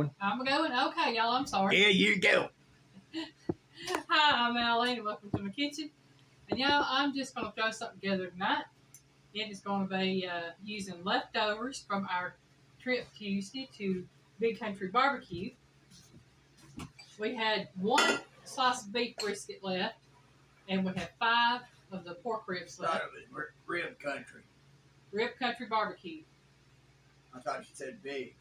going? I'm going? Okay, y'all, I'm sorry. Yeah, you go. Hi, I'm Alyne, and welcome to my kitchen. And y'all, I'm just going to throw something together tonight. It is going to be using leftovers from our trip Tuesday to Big Country Barbecue. We had one slice of beef brisket left, and we had 5 of the pork ribs left. Thought it was rib country. Rib Country Barbecue. I thought you said big.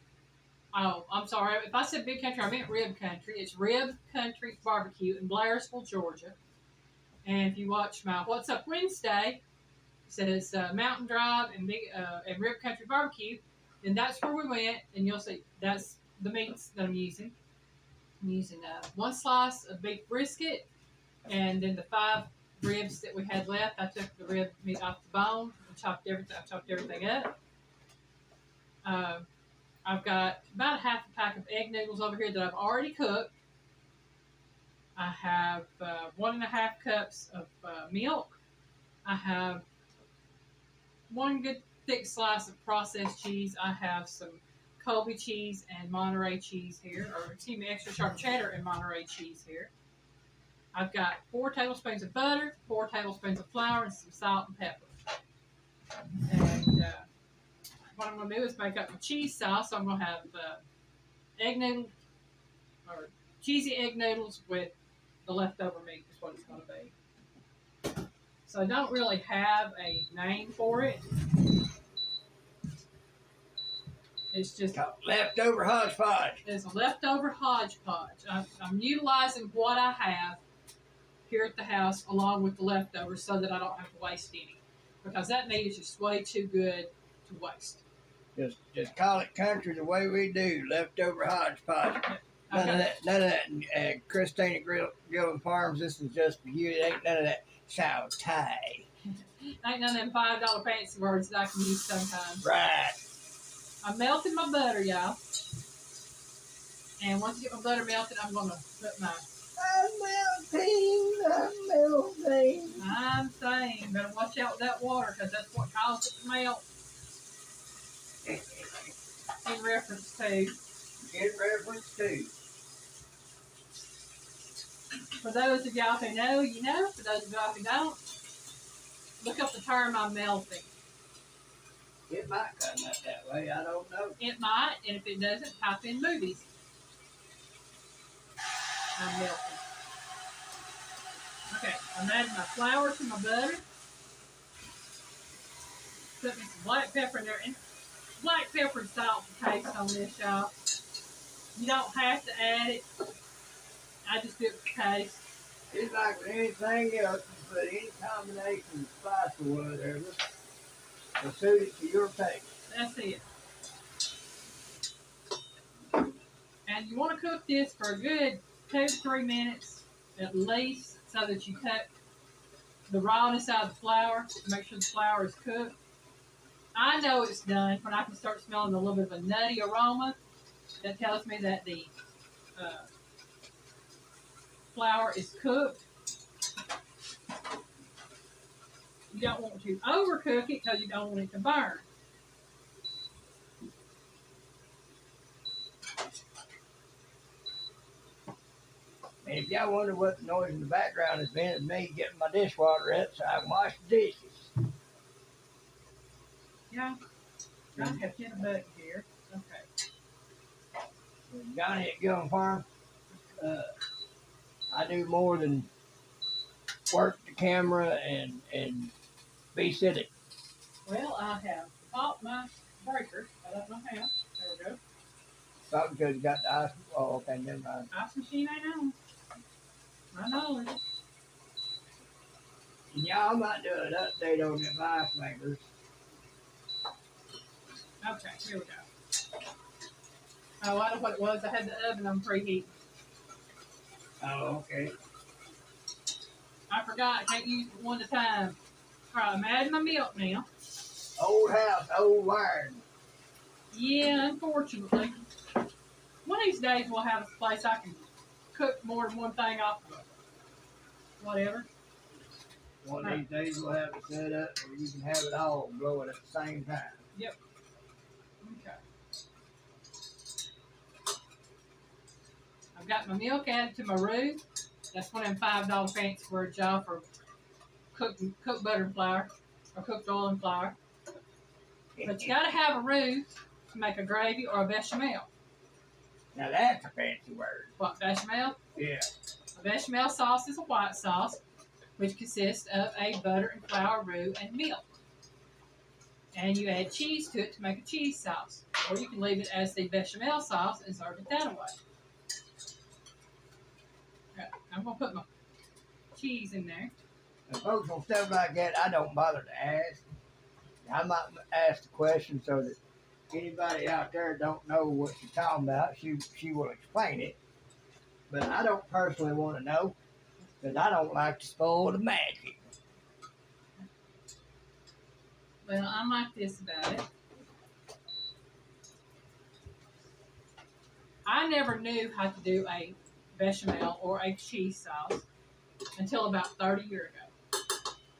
Oh, I'm sorry. If I said Big Country, I meant Rib Country. It's Rib Country Barbecue in Blairsville, Georgia. And if you watch my What's Up Wednesday, it says Mountain Drive and Rib Country Barbecue. And that's where we went. And you'll see that's the meats that I'm using. I'm using 1 slice of beef brisket. And then the 5 ribs that we had left, I took the rib meat off the bone and chopped everything up. I've got about a half a pack of egg noodles over here that I've already cooked. I have 1.5 cups of milk. I have 1 good thick slice of processed cheese. I have some Colby cheese and Monterey cheese here, or excuse me, extra sharp cheddar and Monterey cheese here. I've got 4 tablespoons of butter, 4 tablespoons of flour, and some salt and pepper. And what I'm going to do is make up my cheese sauce. So I'm going to have egg noodles, or cheesy egg noodles with the leftover meat is what it's going to be. So I don't really have a name for it. It's just Leftover hodgepodge. It's a leftover hodgepodge. I'm utilizing what I have here at the house along with the leftovers so that I don't have to waste any. Because that meat is just way too good to waste. Just call it country the way we do. Leftover hodgepodge. None of that. Christina Gillen Farms. This is just for you. It ain't none of that saute. Ain't none of them $5 fancy words that I can use sometimes. Right. I'm melting my butter, y'all. And once I get my butter melted, I'm going to put my... I'm melting. I'm saying, better watch out with that water because that's what caused it to melt. In reference to. For those of y'all who know, you know. For those of y'all who don't, look up the term I'm melting. It might come out that way. I don't know. It might, and if it doesn't, type in movies. I'm melting. Okay, I'm adding my flour to my butter. Put me some black pepper in there. And black pepper and salt to taste on this, y'all. You don't have to add it. I just do it for taste. It's like anything else, but any combination of spice or whatever will suit it to your taste. That's it. And you want to cook this for a good 2 to 3 minutes at least so that you cut the rawness out of the flour to make sure the flour is cooked. I know it's done when I can start smelling a little bit of a nutty aroma. That tells me that the flour is cooked. You don't want to overcook it because you don't want it to burn. And if y'all wonder what the noise in the background has been, it's me getting my dishwater up so I can wash the dishes. Yeah. I have hit a button here. Okay. Johnny at Gillen Farm, I do more than work the camera and be sitting. Well, I have popped my breaker. I don't know how. There we go. Probably because you got the ice. Oh, okay, never mind. Ice machine ain't on. I know it. And y'all might do an update on them ice makers. Okay, here we go. Oh, I know what it was. I had the oven on preheat. Oh, okay. I forgot. I can't use it one at a time. All right, I'm adding my milk now. Old house, old wiring. Yeah, unfortunately. One of these days we'll have a place I can cook more than one thing off of. Whatever. One of these days we'll have it set up where you can have it all and blow it at the same time. Yep. Okay. I've got my milk added to my roux. That's one of them $5 fancy words, y'all, for cooked butter and flour or cooked oil and flour. But you gotta have a roux to make a gravy or a bechamel. Now that's a fancy word. What, bechamel? Yeah. A bechamel sauce is a white sauce, which consists of a butter and flour roux and milk. And you add cheese to it to make a cheese sauce. Or you can leave it as the bechamel sauce and serve it that way. Right, I'm going to put my cheese in there. And folks, on stuff like that, I don't bother to ask. I might ask the question so that anybody out there don't know what she's talking about, she will explain it. But I don't personally want to know because I don't like to spoil the magic. Well, I'm like this about it. I never knew how to do a bechamel or a cheese sauce until about 30 years ago.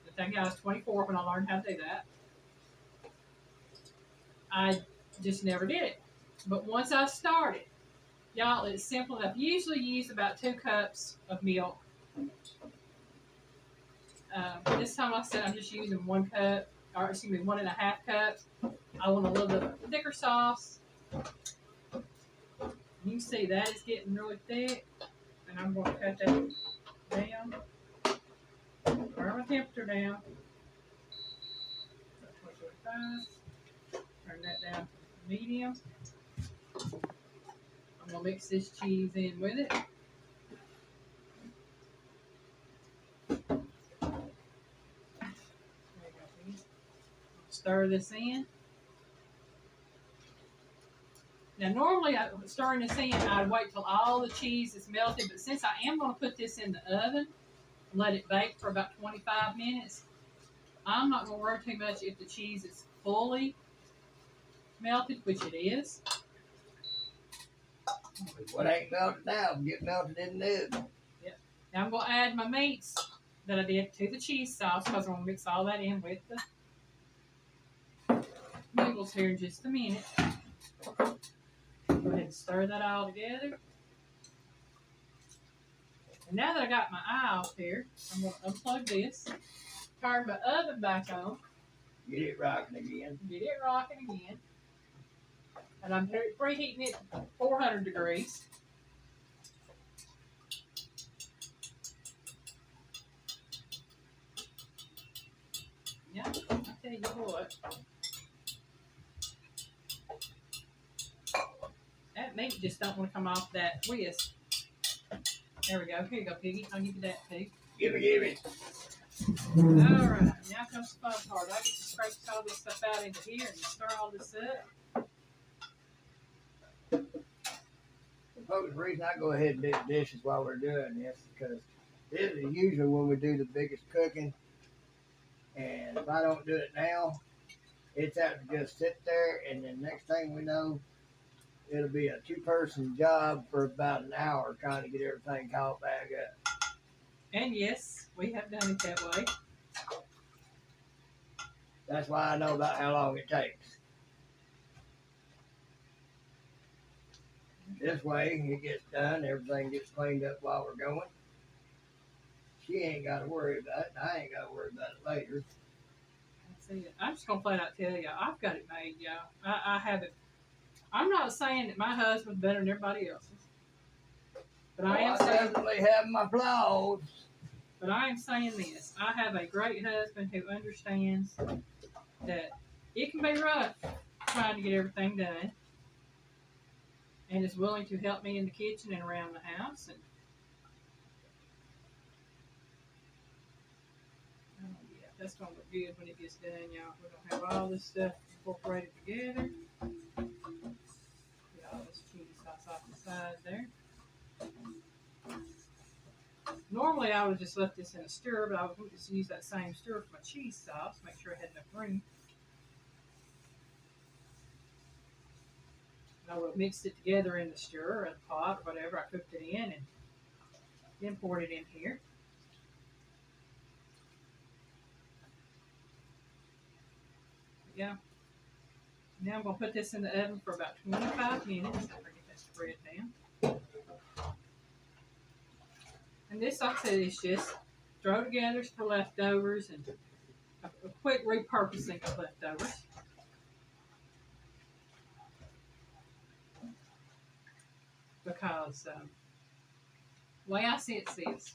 I think I was 24 when I learned how to do that. I just never did it. But once I started, y'all, it's simple enough. You usually use about 2 cups of milk. This time I said I'm just using 1 cup, or excuse me, 1.5 cups. I want a little bit of thicker sauce. You can see that is getting really thick, and I'm going to cut that down. Turn my temperature down. 25. Turn that down to medium. I'm going to mix this cheese in with it. Stir this in. Now, normally, stirring this in, I'd wait till all the cheese is melted, but since I am going to put this in the oven and let it bake for about 25 minutes, I'm not going to worry too much if the cheese is fully melted, which it is. What ain't melted now, get melted in the oven. Yep. Now, I'm going to add my meats that I did to the cheese sauce because I'm going to mix all that in with the noodles here in just a minute. Go ahead and stir that all together. And now that I got my eye off here, I'm going to unplug this, turn my oven back on. Get it rocking again. Get it rocking again. And I'm preheating it to 400 degrees. Yeah, I'll tell you what. That meat just don't want to come off that whisk. There we go. Here you go, Piggy. I'll give you that, Pig. Give me. All right. Now comes the fun part. I get to scrape all this stuff out into here and stir all this up. Folks, the reason I go ahead and do the dishes while we're doing this is because this is usually when we do the biggest cooking. And if I don't do it now, it's apt to just sit there, and then next thing we know, it'll be a 2-person job for about an hour trying to get everything caught back up. And yes, we have done it that way. That's why I know about how long it takes. This way, it gets done, everything gets cleaned up while we're going. She ain't got to worry about it, and I ain't got to worry about it later. That's it. I'm just going to flat out tell you, I've got it made, y'all. I have it. I'm not saying that my husband's better than everybody else's. But I am saying, definitely have my flaws. But I am saying this. I have a great husband who understands that it can be rough trying to get everything done. And is willing to help me in the kitchen and around the house. And yeah, that's going to look good when it gets done, y'all. We're going to have all this stuff incorporated together. Get all this cheese sauce off the side there. Normally, I would just left this in a stir, but I would just use that same stir for my cheese sauce. Make sure I had enough room. I would have mixed it together in the stir or the pot or whatever I cooked it in, and then poured it in here. Yeah. Now I'm going to put this in the oven for about 25 minutes. I'll get that spread down. And this, like I said, is just throw together for leftovers and a quick repurposing of leftovers. Because the way I see it is this.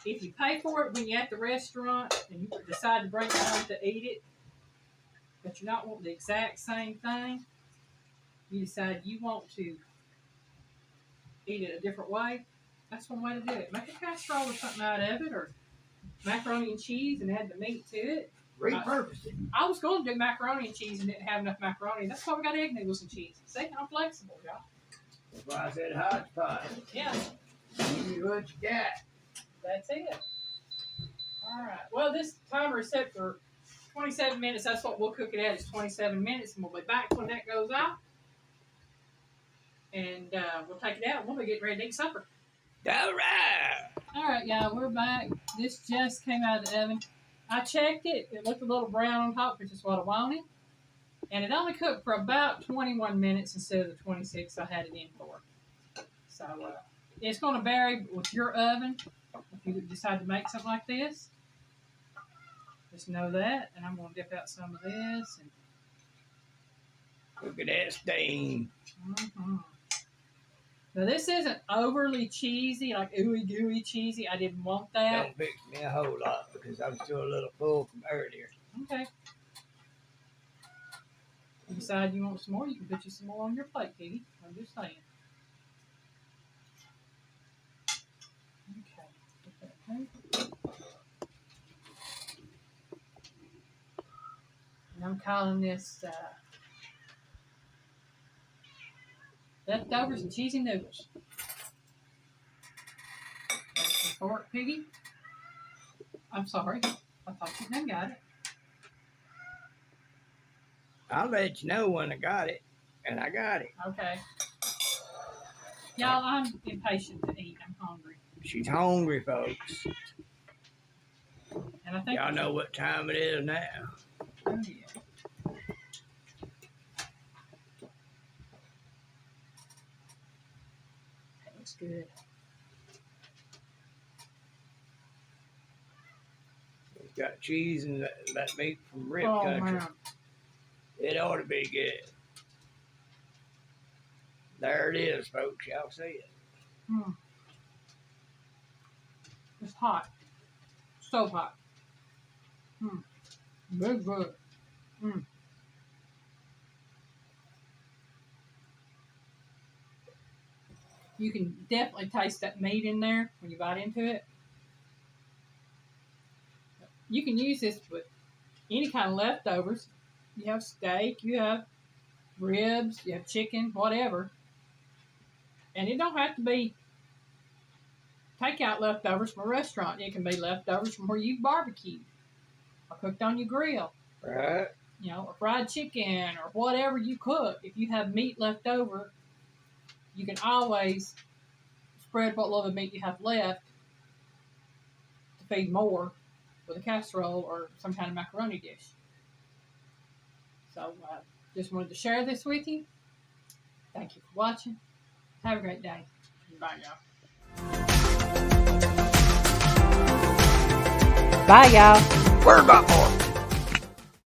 If you pay for it when you're at the restaurant and you decide to bring it home to eat it, but you're not wanting the exact same thing, you decide you want to eat it a different way, that's one way to do it. Make a casserole or something out of it, or macaroni and cheese and add the meat to it. Repurpose it. I was going to do macaroni and cheese and didn't have enough macaroni. That's why we got egg noodles and cheese. See, I'm flexible, y'all. That's why I said hodgepodge. Yeah. Use what you got. That's it. All right. Well, this timer is set for 27 minutes. That's what we'll cook it at. It's 27 minutes, and we'll be back when that goes out. And we'll take it out, and we'll be getting ready to eat supper. All right. All right, y'all. We're back. This just came out of the oven. I checked it. It looked a little brown on top, which is what I wanted. And it only cooked for about 21 minutes instead of the 26 I had it in for. So, it's going to vary with your oven if you decide to make something like this. Just know that. And I'm going to dip out some of this. And Look at that stain. Now, this isn't overly cheesy, like ooey gooey cheesy. I didn't want that. Don't fix me a whole lot because I'm still a little full from earlier. Okay. If you decide you want some more, you can put you some more on your plate, Piggy. I'm just saying. Okay. And I'm calling this leftovers and cheesy noodles. That's the fork, Piggy. I'm sorry. I thought you done got it. I'll let you know when I got it. And I got it. Okay. Y'all, I'm impatient to eat. I'm hungry. She's hungry, folks. And I think Y'all know what time it is now. Oh, yeah. That looks good. It's got cheese and that meat from rib Oh, country. man. It ought to be good. There it is, folks. Y'all see it. It's hot. So hot. Good, good. You can definitely taste that meat in there when you bite into it. You can use this with any kind of leftovers. You have steak, you have ribs, you have chicken, whatever. And it don't have to be takeout leftovers from a restaurant. It can be leftovers from where you barbecue or cooked on your grill. Right. You know, or fried chicken or whatever you cook. If you have meat left over, you can always spread what little meat you have left to feed more with a casserole or some kind of macaroni dish. So, just wanted to share this with you. Thank you for watching. Have a great day. Bye, y'all. Bye, y'all. Where's my fork?